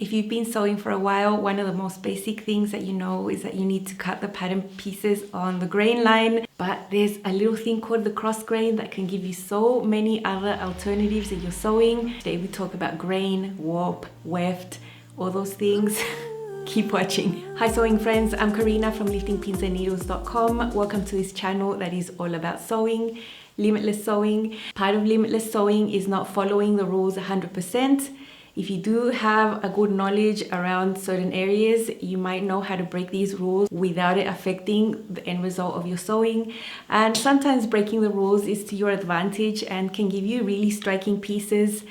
If you've been sewing for a while, one of the most basic things that you know is that you need to cut the pattern pieces on the grain line. But there's a little thing called the Crossgrain that can give you so many other alternatives in your sewing. Today we talk about grain, warp, weft, all those things. Keep watching. Hi sewing friends, I'm Karina from liftingpinsandneedles.com. Welcome to this channel that is all about sewing, limitless sewing. Part of limitless sewing is not following the rules 100%. If you do have a good knowledge around certain areas, you might know how to break these rules without it affecting the end result of your sewing. And sometimes breaking the rules is to your advantage and can give you really striking pieces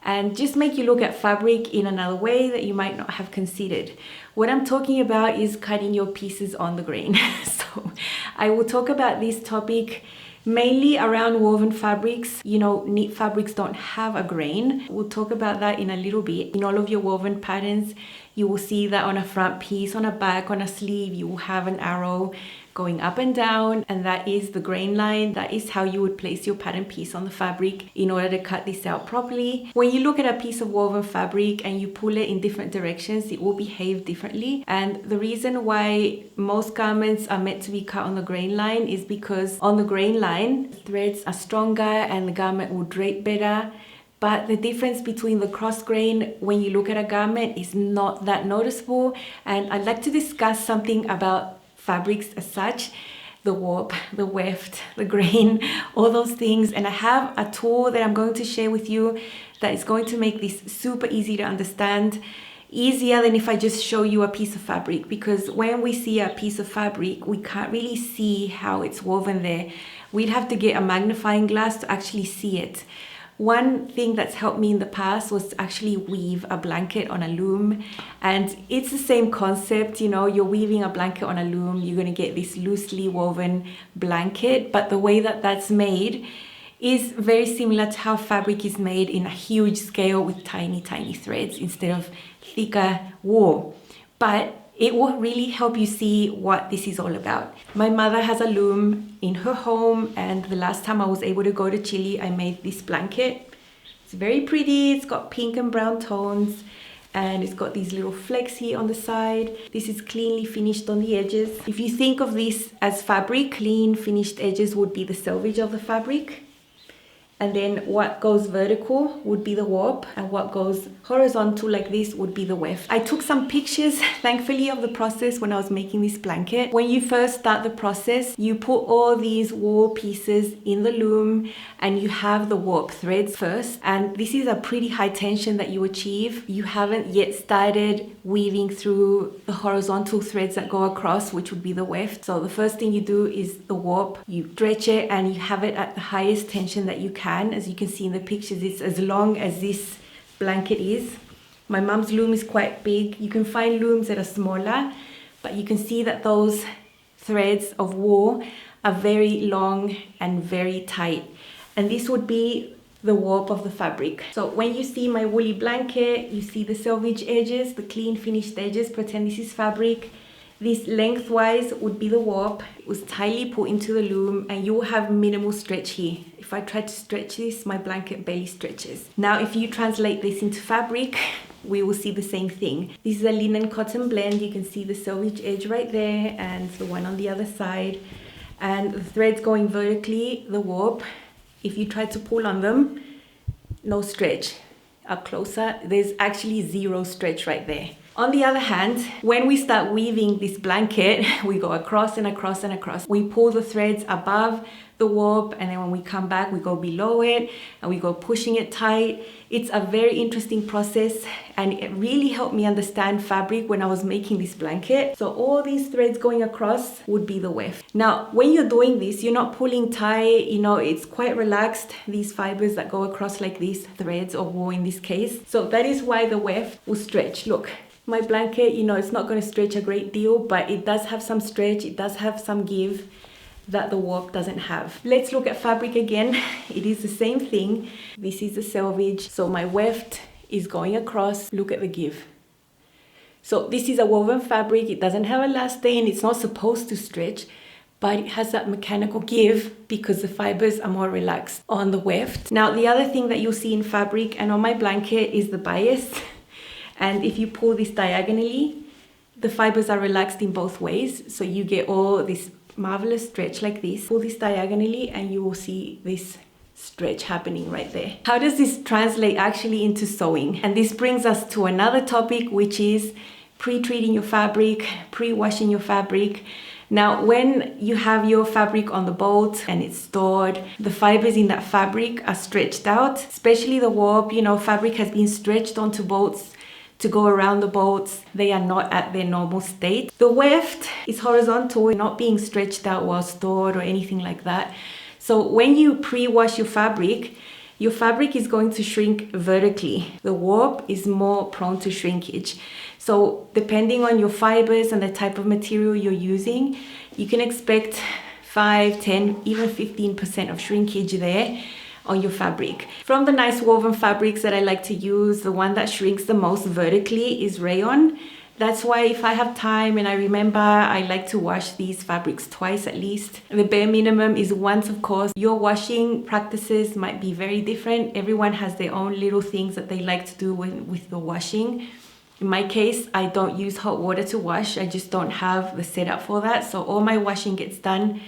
and just make you look at fabric in another way that you might not have considered. What I'm talking about is cutting your pieces on the grain. So I will talk about this topic mainly around woven fabrics. You know, knit fabrics don't have a grain. We'll talk about that in a little bit. In all of your woven patterns, you will see that on a front piece, on a back, on a sleeve, you will have an arrow going up and down, and that is the grain line. That is how you would place your pattern piece on the fabric in order to cut this out properly. When you look at a piece of woven fabric and you pull it in different directions, it will behave differently. And the reason why most garments are meant to be cut on the grain line is because on the grain line, threads are stronger and the garment will drape better. But the difference between the cross grain when you look at a garment is not that noticeable. And I'd like to discuss something about fabrics as such, the warp, the weft, the grain, all those things. And I have a tool that I'm going to share with you that is going to make this super easy to understand, easier than if I just show you a piece of fabric. Because when we see a piece of fabric, we can't really see how it's woven there. We'd have to get a magnifying glass to actually see it. One thing that's helped me in the past was to actually weave a blanket on a loom. And it's the same concept, you know, you're weaving a blanket on a loom, you're going to get this loosely woven blanket. But the way that that's made is very similar to how fabric is made in a huge scale with tiny, tiny threads instead of thicker wool. But it will really help you see what this is all about. My mother has a loom in her home, and the last time I was able to go to Chile, I made this blanket. It's very pretty, it's got pink and brown tones, and it's got these little flecks here on the side. This is cleanly finished on the edges. If you think of this as fabric, clean finished edges would be the selvage of the fabric. And then what goes vertical would be the warp, and what goes horizontal like this would be the weft. I took some pictures, thankfully, of the process when I was making this blanket. When you first start the process, you put all these wool pieces in the loom and you have the warp threads first. And this is a pretty high tension that you achieve. You haven't yet started weaving through the horizontal threads that go across, which would be the weft. So the first thing you do is the warp. You stretch it and you have it at the highest tension that you can. As you can see in the pictures, it's as long as this blanket is. My mom's loom is quite big. You can find looms that are smaller, but you can see that those threads of wool are very long and very tight. And this would be the warp of the fabric. So when you see my woolly blanket, you see the selvage edges, the clean finished edges. Pretend this is fabric. This lengthwise would be the warp. It was tightly put into the loom, and you will have minimal stretch here. If I try to stretch this, my blanket barely stretches. Now, if you translate this into fabric, we will see the same thing. This is a linen cotton blend. You can see the selvage edge right there and the one on the other side. And the threads going vertically, the warp. If you try to pull on them, no stretch. Up closer, there's actually zero stretch right there. On the other hand, when we start weaving this blanket, we go across and across and across. We pull the threads above the warp, and then when we come back, we go below it and we go pushing it tight. It's a very interesting process, and it really helped me understand fabric when I was making this blanket. So all these threads going across would be the weft. Now, when you're doing this, you're not pulling tight, you know, it's quite relaxed, these fibers that go across like these threads or wool in this case. So that is why the weft will stretch. Look. My blanket, you know, it's not going to stretch a great deal, but it does have some stretch, it does have some give that the warp doesn't have. Let's look at fabric again. It is the same thing. This is the selvage. So my weft is going across. Look at the give. So this is a woven fabric. It doesn't have elastin. It's not supposed to stretch, but it has that mechanical give because the fibers are more relaxed on the weft. Now, the other thing that you'll see in fabric and on my blanket is the bias. And if you pull this diagonally, the fibers are relaxed in both ways. So you get all this marvelous stretch like this. Pull this diagonally and you will see this stretch happening right there. How does this translate actually into sewing? And this brings us to another topic, which is pre-treating your fabric, pre-washing your fabric. Now, when you have your fabric on the boat and it's stored, the fibers in that fabric are stretched out, especially the warp. You know, fabric has been stretched onto boats to go around the boats. They are not at their normal state. The weft is horizontal, not being stretched out while stored or anything like that. So when you pre-wash your fabric is going to shrink vertically. The warp is more prone to shrinkage. So depending on your fibers and the type of material you're using, you can expect 5, 10, even 15% of shrinkage there on your fabric. From the nice woven fabrics that I like to use, the one that shrinks the most vertically is Rayon. That's why if I have time and I remember, I like to wash these fabrics twice at least. The bare minimum is once, of course. Your washing practices might be very different. Everyone has their own little things that they like to do with the washing. In my case, I don't use hot water to wash. I just don't have the setup for that. So all my washing gets done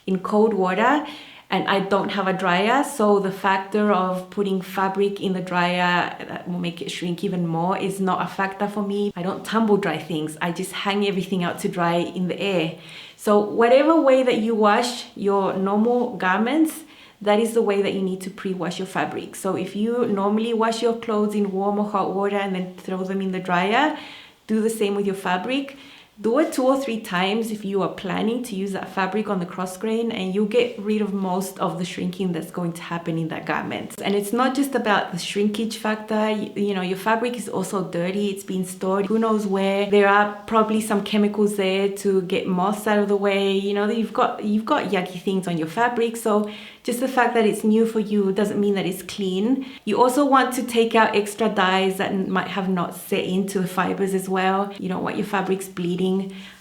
in cold water. And I don't have a dryer, so the factor of putting fabric in the dryer that will make it shrink even more is not a factor for me. I don't tumble dry things. I just hang everything out to dry in the air. So whatever way that you wash your normal garments, that is the way that you need to pre-wash your fabric. So if you normally wash your clothes in warm or hot water and then throw them in the dryer, do the same with your fabric. Do it 2 or 3 times if you are planning to use that fabric on the cross grain, and you'll get rid of most of the shrinking that's going to happen in that garment. And it's not just about the shrinkage factor. You know, your fabric is also dirty. It's been stored who knows where. There are probably some chemicals there to get moths out of the way. You know, you've got yucky things on your fabric. So just the fact that it's new for you doesn't mean that it's clean. You also want to take out extra dyes that might have not set into the fibers as well. You don't want your fabrics bleeding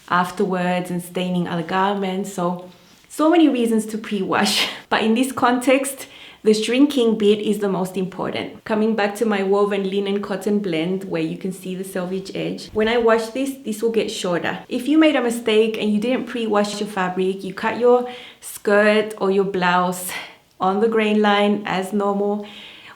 afterwards and staining other garments. So many reasons to pre-wash. But in this context, the shrinking bit is the most important. Coming back to my woven linen cotton blend where you can see the selvage edge. When I wash this will get shorter. If you made a mistake and you didn't pre-wash your fabric, you cut your skirt or your blouse on the grain line as normal,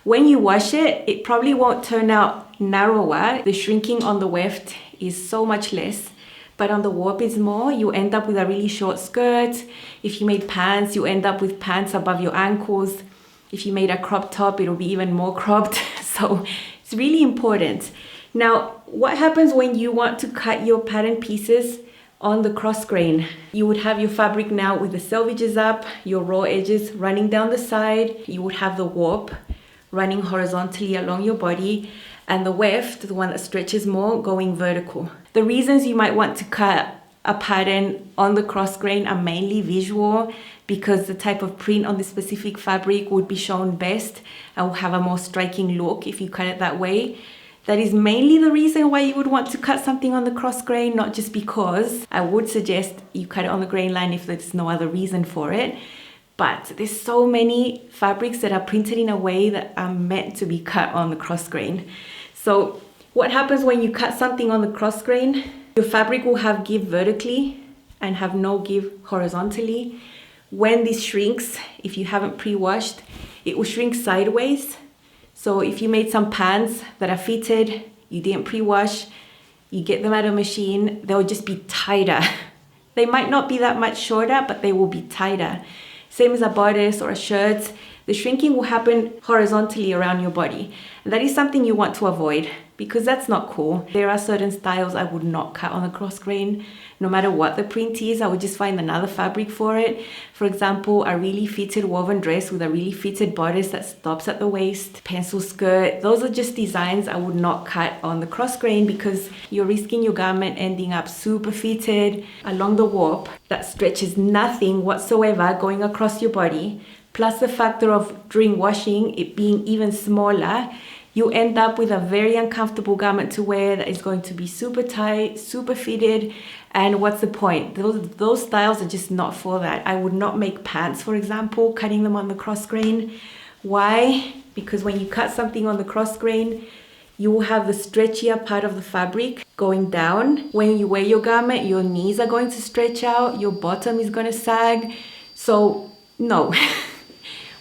when you wash it, it probably won't turn out narrower. The shrinking on the weft is so much less. But on the warp is more. You end up with a really short skirt. If you made pants, you end up with pants above your ankles. If you made a crop top, it'll be even more cropped. So it's really important. Now, what happens when you want to cut your pattern pieces on the cross grain? You would have your fabric now with the selvages up, your raw edges running down the side. You would have the warp running horizontally along your body, and the weft, the one that stretches more, going vertical. The reasons you might want to cut a pattern on the cross grain are mainly visual, because the type of print on the specific fabric would be shown best and will have a more striking look if you cut it that way. That is mainly the reason why you would want to cut something on the cross grain, not just because. I would suggest you cut it on the grain line if there's no other reason for it. But there's so many fabrics that are printed in a way that are meant to be cut on the cross grain. So what happens when you cut something on the cross grain? Your fabric will have give vertically and have no give horizontally. When this shrinks, if you haven't pre-washed, it will shrink sideways. So if you made some pants that are fitted, you didn't pre-wash, you get them out of a machine, they'll just be tighter. They might not be that much shorter, but they will be tighter. Same as a bodice or a shirt, the shrinking will happen horizontally around your body. And that is something you want to avoid, because that's not cool. There are certain styles I would not cut on the cross grain. No matter what the print is, I would just find another fabric for it. For example, a really fitted woven dress with a really fitted bodice that stops at the waist, pencil skirt. Those are just designs I would not cut on the cross grain, because you're risking your garment ending up super fitted along the warp that stretches nothing whatsoever going across your body. Plus the factor of during washing it being even smaller, you end up with a very uncomfortable garment to wear that is going to be super tight, super fitted. And what's the point? Those styles are just not for that. I would not make pants, for example, cutting them on the cross grain. Why? Because when you cut something on the cross grain, You will have the stretchier part of the fabric going down. When you wear your garment, your knees are going to stretch out, your bottom is going to sag. So no.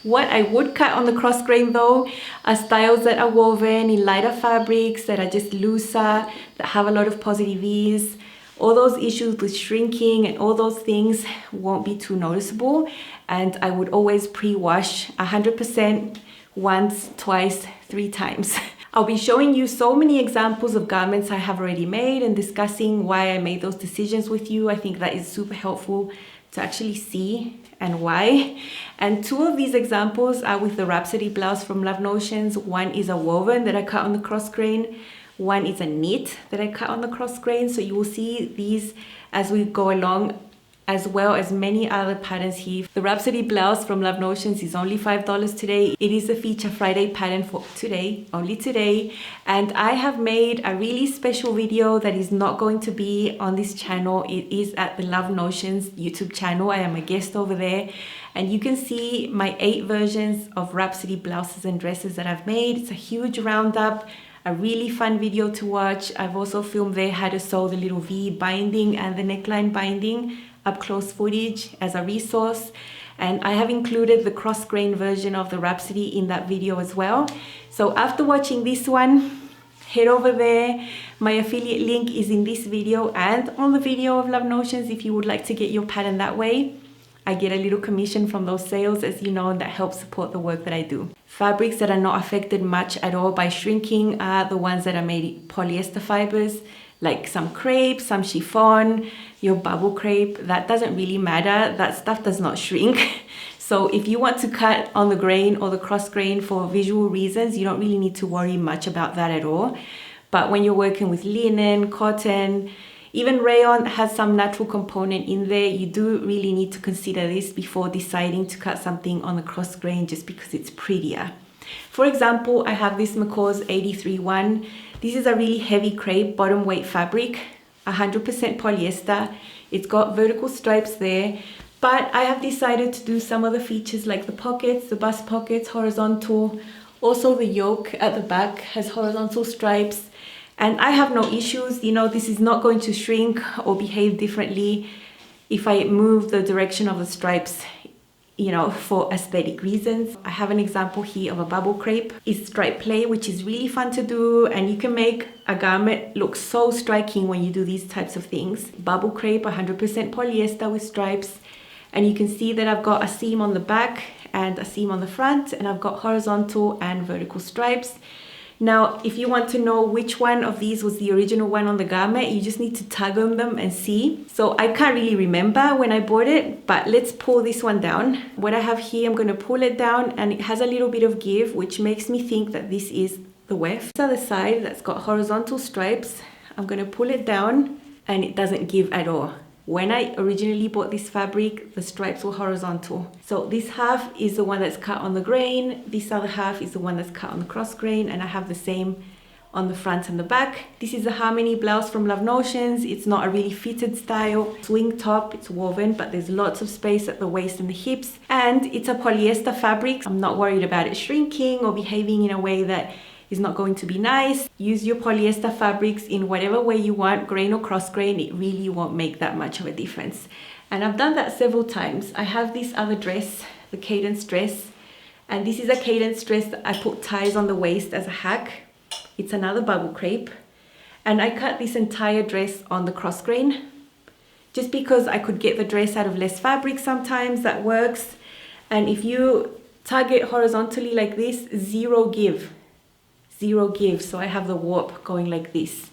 What I would cut on the cross grain though are styles that are woven in lighter fabrics, that are just looser, that have a lot of positive ease. All those issues with shrinking and all those things won't be too noticeable. And I would always pre-wash 100% once, twice, 3 times. I'll be showing you so many examples of garments I have already made and discussing why I made those decisions with you. I think that is super helpful to actually see and why. And 2 of these examples are with the Rhapsody blouse from Love Notions. One is a woven that I cut on the cross grain. One is a knit that I cut on the cross grain. So you will see these as we go along, as well as many other patterns here. The Rhapsody blouse from Love Notions is only $5 today. It is a Feature Friday pattern for today, only today. And I have made a really special video that is not going to be on this channel. It is at the Love Notions YouTube channel. I am a guest over there. And you can see my 8 versions of Rhapsody blouses and dresses that I've made. It's a huge roundup. A really fun video to watch. I've also filmed there how to sew the little V binding and the neckline binding, up close footage as a resource. And I have included the cross grain version of the Rhapsody in that video as well. So after watching this one, head over there. My affiliate link is in this video and on the video of Love Notions if you would like to get your pattern that way. I get a little commission from those sales, as you know, and that helps support the work that I do. Fabrics that are not affected much at all by shrinking are the ones that are made polyester fibers, like some crepe, some chiffon, your bubble crepe. That doesn't really matter. That stuff does not shrink. So if you want to cut on the grain or the cross grain for visual reasons, you don't really need to worry much about that at all. But when you're working with linen, cotton, even rayon has some natural component in there, you do really need to consider this before deciding to cut something on the cross grain just because it's prettier. For example, I have this McCaw's 83-1. This is a really heavy crepe bottom weight fabric, 100% polyester. It's got vertical stripes there, but I have decided to do some other features like the pockets, the bust pockets, horizontal. Also the yoke at the back has horizontal stripes. And I have no issues, you know, this is not going to shrink or behave differently if I move the direction of the stripes, you know, for aesthetic reasons. I have an example here of a bubble crepe. It's stripe play, which is really fun to do, and you can make a garment look so striking when you do these types of things. Bubble crepe, 100% polyester with stripes, and you can see that I've got a seam on the back and a seam on the front, and I've got horizontal and vertical stripes. Now, if you want to know which one of these was the original one on the garment, you just need to tug on them and see. So I can't really remember when I bought it, but let's pull this one down. What I have here, I'm going to pull it down and it has a little bit of give, which makes me think that this is the weft. The other side that's got horizontal stripes, I'm going to pull it down and it doesn't give at all. When I originally bought this fabric, the stripes were horizontal. So this half is the one that's cut on the grain. This other half is the one that's cut on the cross grain. And I have the same on the front and the back. This is a Harmony blouse from Love Notions. It's not a really fitted style. Swing top, it's woven, but there's lots of space at the waist and the hips. And it's a polyester fabric. I'm not worried about it shrinking or behaving in a way that is not going to be nice. Use your polyester fabrics in whatever way you want, grain or cross grain, it really won't make that much of a difference. And I've done that several times. I have this other dress, the cadence dress, and this is a cadence dress that I put ties on the waist as a hack. It's another bubble crepe, and I cut this entire dress on the cross grain just because I could get the dress out of less fabric sometimes. That works. And if you tug it horizontally like this, zero give. So I have the warp going like this.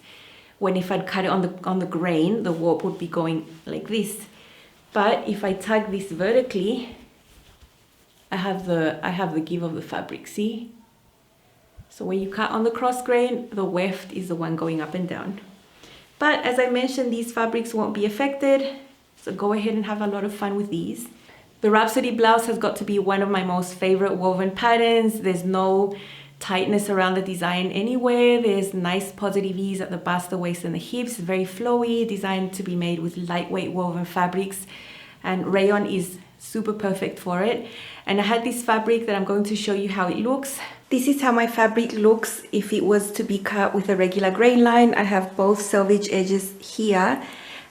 When if I'd cut it on the grain, the warp would be going like this. But if I tug this vertically, I have the give of the fabric, see? So when you cut on the cross grain, the weft is the one going up and down. But as I mentioned, these fabrics won't be affected, so go ahead and have a lot of fun with these. The Rhapsody blouse has got to be one of my most favorite woven patterns. There's no tightness around the design anywhere. There's nice positive ease at the bust, the waist and the hips. Very flowy, designed to be made with lightweight woven fabrics, and rayon is super perfect for it. And I had this fabric that I'm going to show you how it looks. This is how my fabric looks if it was to be cut with a regular grain line. I have both selvage edges here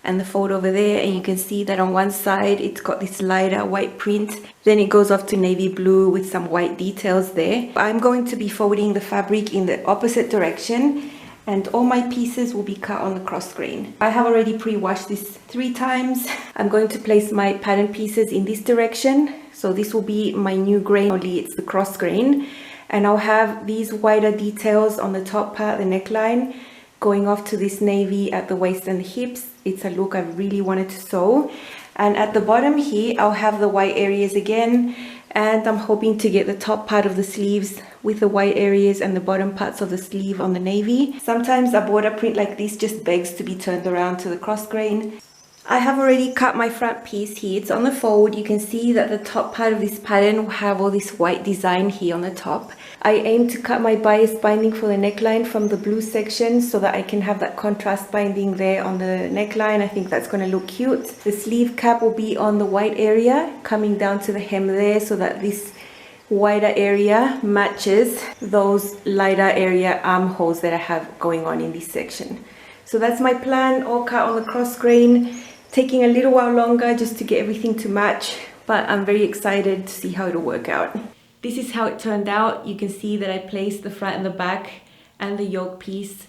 and the fold over there, and you can see that on one side it's got this lighter white print, then it goes off to navy blue with some white details there. I'm going to be folding the fabric in the opposite direction, and all my pieces will be cut on the cross grain. I have already pre-washed this 3 times. I'm going to place my pattern pieces in this direction, so this will be my new grain, only it's the cross grain, and I'll have these wider details on the top part, the neckline, going off to this navy at the waist and the hips. It's a look I really wanted to sew. And at the bottom here, I'll have the white areas again, and I'm hoping to get the top part of the sleeves with the white areas and the bottom parts of the sleeve on the navy. Sometimes a border print like this just begs to be turned around to the cross grain. I have already cut my front piece here. It's on the fold. You can see that the top part of this pattern will have all this white design here on the top. I aim to cut my bias binding for the neckline from the blue section so that I can have that contrast binding there on the neckline. I think that's going to look cute. The sleeve cap will be on the white area coming down to the hem there, so that this wider area matches those lighter area armholes that I have going on in this section. So that's my plan, all cut on the cross grain. Taking a little while longer just to get everything to match, but I'm very excited to see how it'll work out. This is how it turned out. You can see that I placed the front and the back and the yoke piece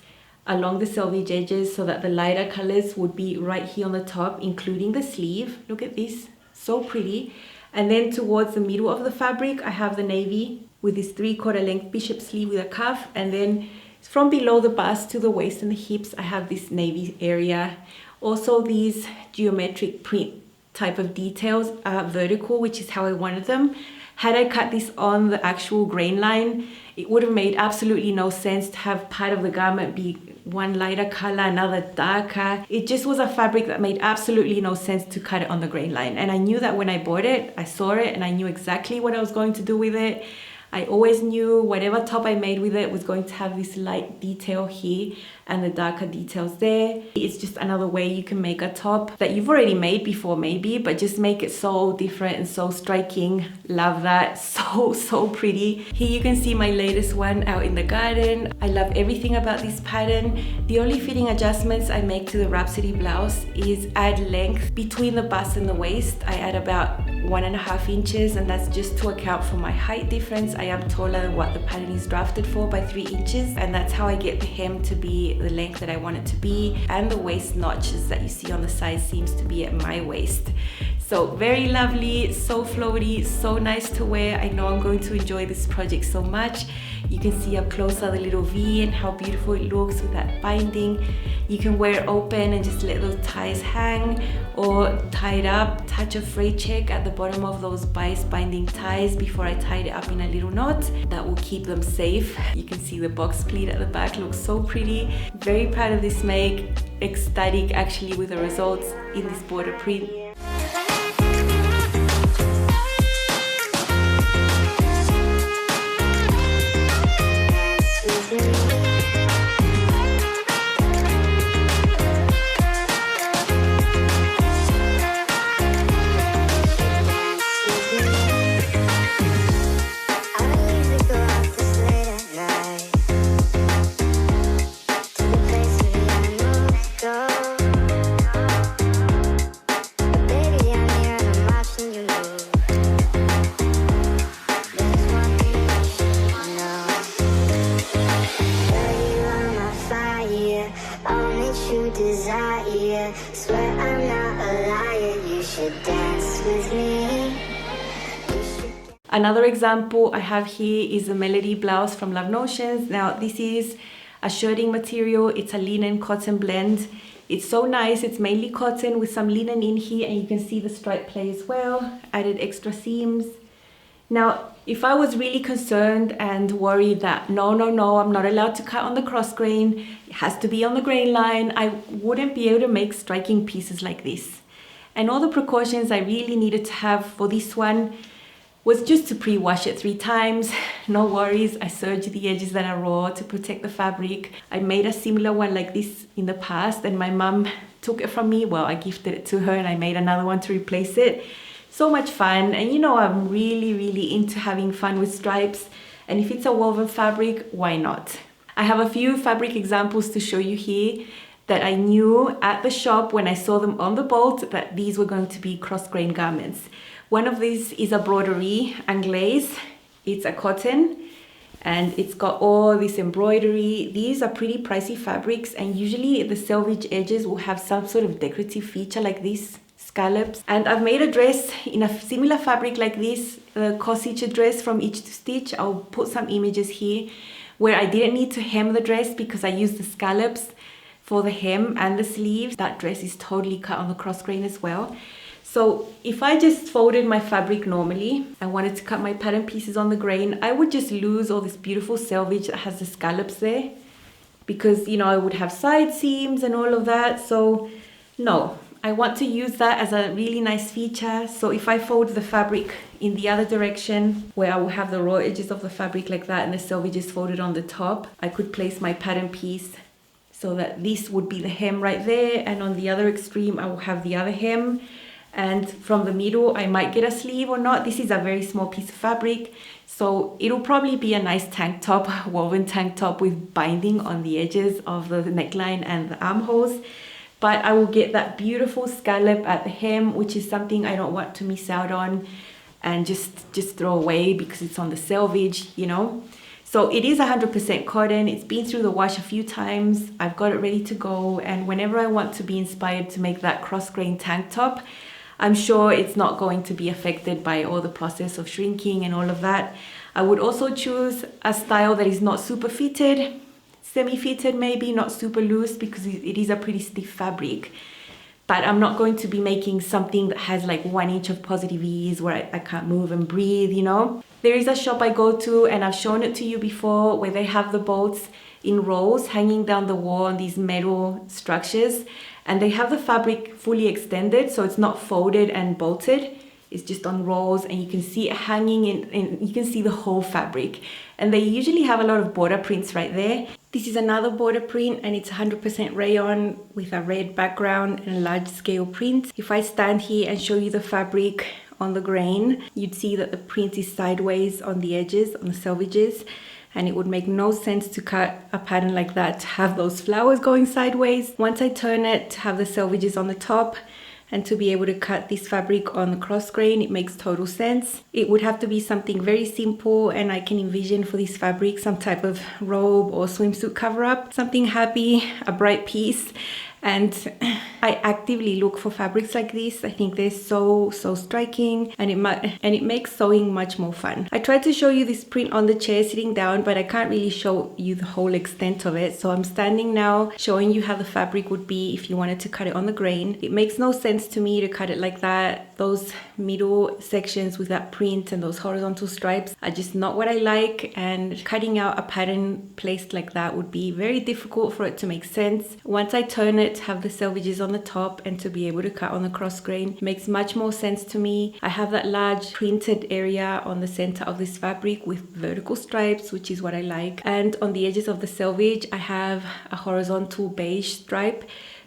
along the selvage edges so that the lighter colors would be right here on the top, including the sleeve. Look at this, so pretty. And then towards the middle of the fabric, I have the navy with this 3/4 length bishop sleeve with a cuff, and then from below the bust to the waist and the hips, I have this navy area. Also, these geometric print type of details are vertical, which is how I wanted them. Had I cut this on the actual grain line, it would have made absolutely no sense to have part of the garment be one lighter color, another darker. It just was a fabric that made absolutely no sense to cut it on the grain line. And I knew that when I bought it, I saw it and I knew exactly what I was going to do with it. I always knew whatever top I made with it was going to have this light detail here and the darker details there. It's just another way you can make a top that you've already made before maybe, but just make it so different and so striking. Love that. So pretty. Here you can see my latest one out in the garden. I love everything about this pattern. The only fitting adjustments I make to the Rhapsody blouse is add length between the bust and the waist. I add about 1.5 inches, and that's just to account for my height difference. I am taller than what the pattern is drafted for by 3 inches, and that's how I get the hem to be the length that I want it to be, and the waist notches that you see on the side seems to be at my waist. So very lovely, so floaty, so nice to wear. I know I'm going to enjoy this project so much. You can see up close the little V and how beautiful it looks with that binding. You can wear it open and just let those ties hang, or tie it up, touch a fray check at the bottom of those bias binding ties before I tied it up in a little knot. That will keep them safe. You can see the box pleat at the back looks so pretty. Very proud of this make. Ecstatic actually with the results in this border print. Another example I have here is a Melody blouse from Love Notions. Now this is a shirting material. It's a linen cotton blend. It's so nice. It's mainly cotton with some linen in here, and you can see the stripe play as well. Added extra seams. Now, if I was really concerned and worried that no, I'm not allowed to cut on the cross grain, it has to be on the grain line, I wouldn't be able to make striking pieces like this. And all the precautions I really needed to have for this one was just to pre-wash it 3 times. No worries, I serged the edges that are raw to protect the fabric. I made a similar one like this in the past, and my mum took it from me. Well, I gifted it to her and I made another one to replace it. So much fun, and you know I'm really into having fun with stripes, And if it's a woven fabric, why not? I have a few fabric examples to show you here that I knew at the shop when I saw them on the bolt that these were going to be cross-grain garments. One of these is a broderie anglaise. It's a cotton and it's got all this embroidery. These are pretty pricey fabrics, and usually the selvage edges will have some sort of decorative feature like this, scallops. And I've made a dress in a similar fabric like this, the corsage dress from Itch to Stitch. I'll put some images here where I didn't need to hem the dress because I used the scallops for the hem and the sleeves. That dress is totally cut on the cross grain as well. So if I just folded my fabric normally, I wanted to cut my pattern pieces on the grain, I would just lose all this beautiful selvage that has the scallops there, because, you know, I would have side seams and all of that. So no, I want to use that as a really nice feature. So if I fold the fabric in the other direction, where I will have the raw edges of the fabric like that and the selvage is folded on the top, I could place my pattern piece so that this would be the hem right there, and on the other extreme I will have the other hem. And from the middle I might get a sleeve or not. This is a very small piece of fabric, so it'll probably be a nice tank top, woven tank top with binding on the edges of the neckline and the armholes. But I will get that beautiful scallop at the hem, which is something I don't want to miss out on and just throw away because it's on the selvage, you know. So it is 100% cotton. It's been through the wash a few times. I've got it ready to go, and whenever I want to be inspired to make that cross grain tank top, I'm sure it's not going to be affected by all the process of shrinking and all of that. I would also choose a style that is not super fitted, semi-fitted maybe, not super loose, because it is a pretty stiff fabric. But I'm not going to be making something that has like 1 inch of positive ease where I can't move and breathe, you know. There is a shop I go to, and I've shown it to you before, where they have the bolts in rows hanging down the wall on these metal structures, and they have the fabric fully extended, so it's not folded and bolted. It's just on rolls, and you can see it hanging in, you can see the whole fabric. And they usually have a lot of border prints right there. This is another border print, and it's 100% rayon with a red background and a large scale print. If I stand here and show you the fabric on the grain, you'd see that the print is sideways on the edges, on the selvages, and it would make no sense to cut a pattern like that to have those flowers going sideways. Once I turn it, to have the selvages on the top, and to be able to cut this fabric on the cross grain, it makes total sense. It would have to be something very simple, and I can envision for this fabric some type of robe or swimsuit cover up, something happy, a bright piece. And I actively look for fabrics like this. I think they're so striking, and it makes sewing much more fun. I tried to show you this print on the chair sitting down, but I can't really show you the whole extent of it. So I'm standing now showing you how the fabric would be if you wanted to cut it on the grain. It makes no sense to me to cut it like that. Those middle sections with that print and those horizontal stripes are just not what I like, and cutting out a pattern placed like that would be very difficult for it to make sense. Once I turn it, have the selvages on the top, and to be able to cut on the cross grain makes much more sense to me. I have that large printed area on the center of this fabric with vertical stripes, which is what I like, and on the edges of the selvage I have a horizontal beige stripe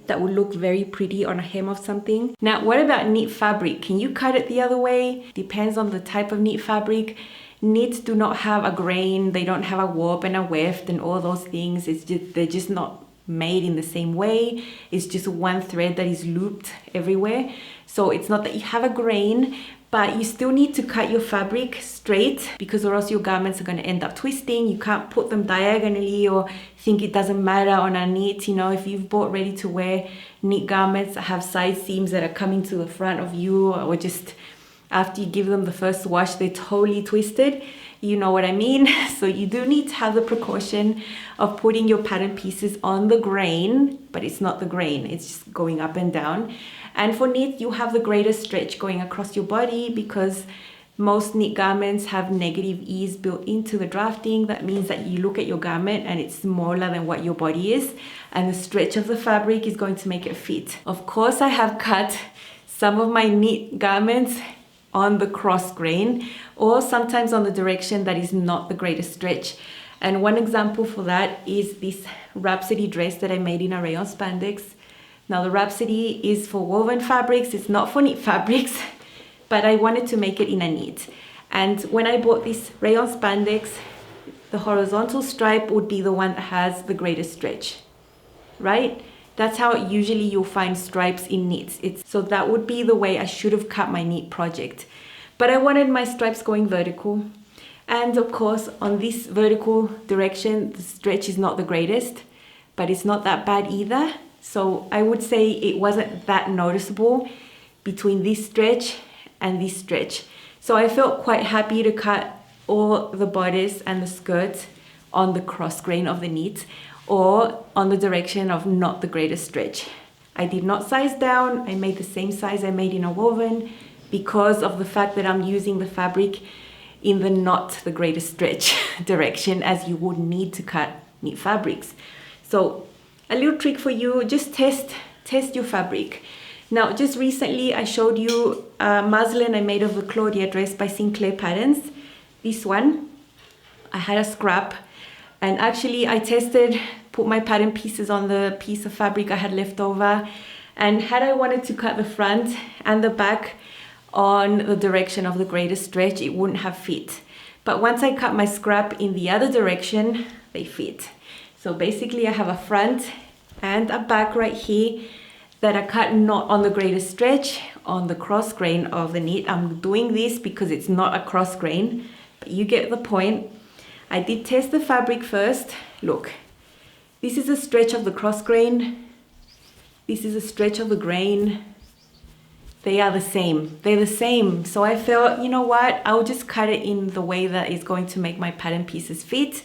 that would look very pretty on a hem of something. Now, what about knit fabric? Can you cut it the other way? Depends on the type of knit fabric. Knits do not have a grain, they don't have a warp and a weft and all those things. They're just not made in the same way. It's just one thread that is looped everywhere. So it's not that you have a grain, but you still need to cut your fabric straight, because or else your garments are going to end up twisting. You can't put them diagonally or think it doesn't matter on a knit. You know, if you've bought ready to wear knit garments that have side seams that are coming to the front of you, or just after you give them the first wash they're totally twisted, you know what I mean. So you do need to have the precaution of putting your pattern pieces on the grain, but it's not the grain, it's just going up and down. And for knit, you have the greatest stretch going across your body, because most knit garments have negative ease built into the drafting. That means that you look at your garment and it's smaller than what your body is, and the stretch of the fabric is going to make it fit. Of course, I have cut some of my knit garments on the cross grain, or sometimes on the direction that is not the greatest stretch. And one example for that is this Rhapsody dress that I made in a Rayon spandex. Now the Rhapsody is for woven fabrics, it's not for knit fabrics, but I wanted to make it in a knit. And when I bought this Rayon spandex, the horizontal stripe would be the one that has the greatest stretch, right? That's how usually you'll find stripes in knits. So that would be the way I should have cut my knit project. But I wanted my stripes going vertical. And of course, on this vertical direction, the stretch is not the greatest, but it's not that bad either. So I would say it wasn't that noticeable between this stretch and this stretch. So I felt quite happy to cut all the bodice and the skirt on the cross grain of the knit, or on the direction of not the greatest stretch. I did not size down. I made the same size I made in a woven because of the fact that I'm using the fabric in the not the greatest stretch direction, as you would need to cut knit fabrics. So a little trick for you, just test your fabric. Now, just recently I showed you a muslin I made of the Claudia dress by Sinclair Patterns. This one, I had a scrap, and actually I put my pattern pieces on the piece of fabric I had left over, and had I wanted to cut the front and the back on the direction of the greatest stretch, it wouldn't have fit. But once I cut my scrap in the other direction, they fit. So basically I have a front and a back right here that I cut not on the greatest stretch, on the cross grain of the knit. I'm doing this because it's not a cross grain, but you get the point. I did test the fabric first. Look, this is a stretch of the cross grain. This is a stretch of the grain. They are the same. They're the same. So I felt, you know what? I'll just cut it in the way that is going to make my pattern pieces fit.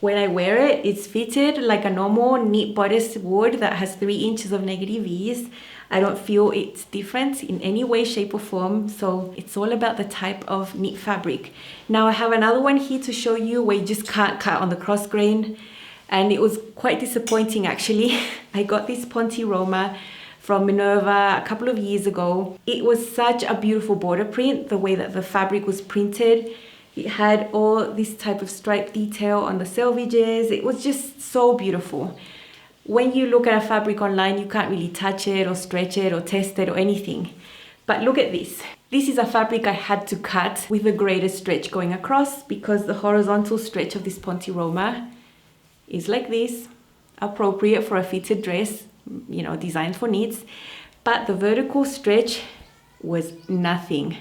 When I wear it, it's fitted like a normal knit bodice would that has 3 inches of negative ease. I don't feel it's different in any way, shape or form. So it's all about the type of knit fabric. Now I have another one here to show you where you just can't cut on the cross grain. And it was quite disappointing actually. I got this Ponte Roma from Minerva a couple of years ago. It was such a beautiful border print, the way that the fabric was printed. It had all this type of stripe detail on the selvages. It was just so beautiful. When you look at a fabric online, you can't really touch it or stretch it or test it or anything. But look at this. This is a fabric I had to cut with the greatest stretch going across, because the horizontal stretch of this Ponte Roma is like this, appropriate for a fitted dress, you know, designed for knits. But the vertical stretch was nothing.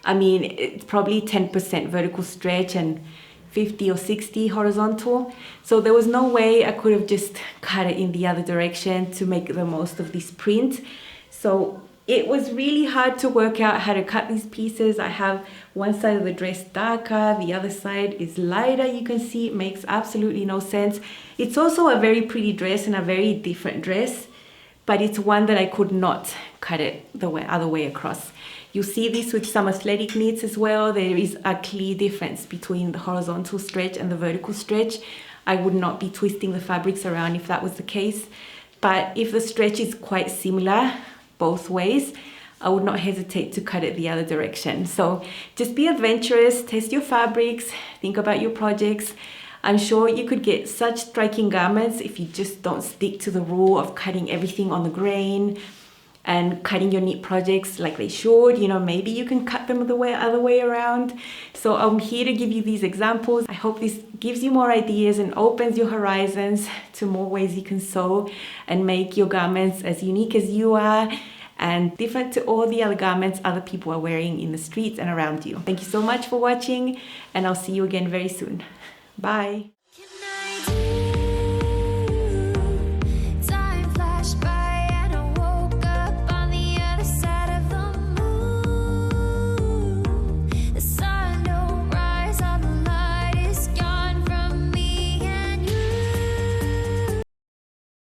I mean, it's probably 10% vertical stretch and 50 or 60 horizontal. So there was no way I could have just cut it in the other direction to make the most of this print. So it was really hard to work out how to cut these pieces. I have one side of the dress darker, the other side is lighter. You can see it makes absolutely no sense. It's also a very pretty dress and a very different dress, but it's one that I could not cut it the other way across. You see this with some athletic knits as well. There is a clear difference between the horizontal stretch and the vertical stretch. I would not be twisting the fabrics around if that was the case. But if the stretch is quite similar both ways, I would not hesitate to cut it the other direction. So just be adventurous, test your fabrics, think about your projects. I'm sure you could get such striking garments if you just don't stick to the rule of cutting everything on the grain and cutting your knit projects like they should. You know, maybe you can cut them the other way around. So I'm here to give you these examples. I hope this gives you more ideas and opens your horizons to more ways you can sew and make your garments as unique as you are and different to all the other garments other people are wearing in the streets and around you. Thank you so much for watching, and I'll see you again very soon. Bye.